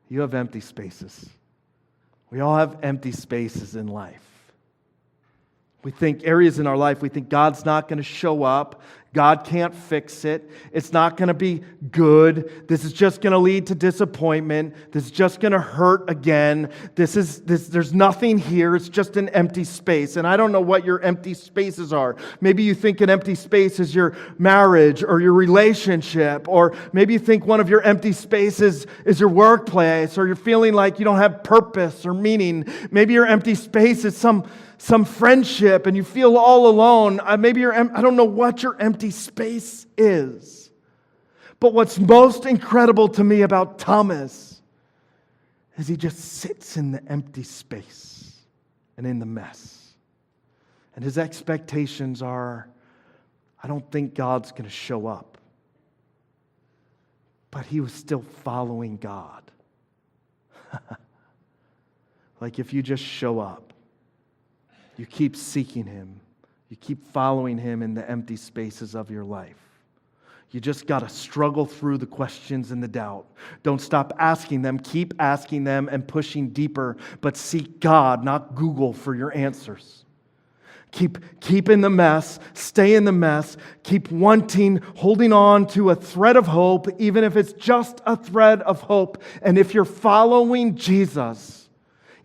You have empty spaces. We all have empty spaces in life. We think areas in our life, we think God's not going to show up. God can't fix it. It's not going to be good. This is just going to lead to disappointment. This is just going to hurt again. There's nothing here. It's just an empty space. And I don't know what your empty spaces are. Maybe you think an empty space is your marriage or your relationship, or maybe you think one of your empty spaces is your workplace, or you're feeling like you don't have purpose or meaning. Maybe your empty space is some friendship and you feel all alone. I don't know what your empty space is. But what's most incredible to me about Thomas is he just sits in the empty space and in the mess. And his expectations are, I don't think God's going to show up. But he was still following God. Like if you just show up, you keep seeking Him. You keep following Him in the empty spaces of your life. You just got to struggle through the questions and the doubt. Don't stop asking them. Keep asking them and pushing deeper. But seek God, not Google, for your answers. Keep in the mess. Stay in the mess. Keep holding on to a thread of hope, even if it's just a thread of hope. And if you're following Jesus,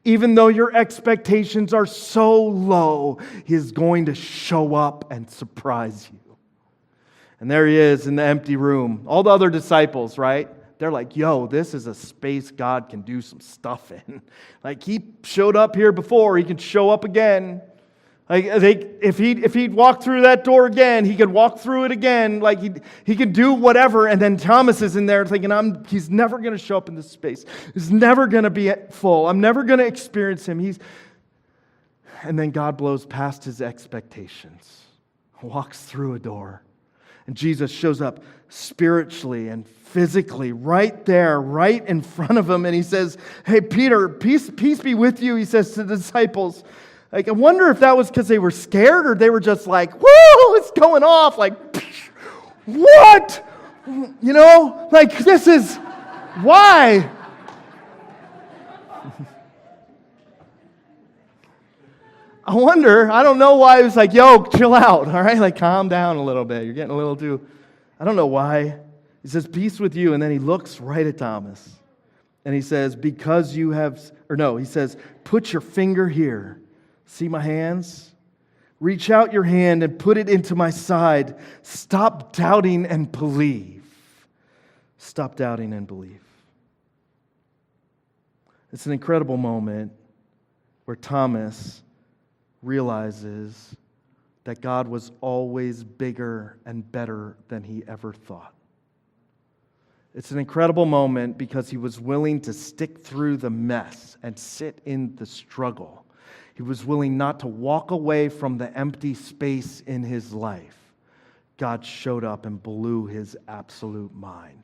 even though your expectations are so low, He is going to show up and surprise you. And there He is in the empty room. All the other disciples, right? They're like, yo, this is a space God can do some stuff in. Like He showed up here before, He can show up again. Like if he'd walk through that door again, He could walk through it again. Like he could do whatever. And then Thomas is in there thinking, he's never going to show up in this space. He's never going to be full. I'm never going to experience Him. And then God blows past his expectations, walks through a door, and Jesus shows up spiritually and physically right there, right in front of him. And He says, hey, Peter, peace be with you. He says to the disciples. Like, I wonder if that was because they were scared or they were just like, woo, it's going off. Like, what? You know, like this is why. I don't know why it was like, yo, chill out, all right? Like, calm down a little bit. You're getting a little too, I don't know why. He says, peace with you. And then He looks right at Thomas. And He says, he says, put your finger here. See my hands? Reach out your hand and put it into my side. Stop doubting and believe. Stop doubting and believe. It's an incredible moment where Thomas realizes that God was always bigger and better than he ever thought. It's an incredible moment because he was willing to stick through the mess and sit in the struggle. He was willing not to walk away from the empty space in his life. God showed up and blew his absolute mind.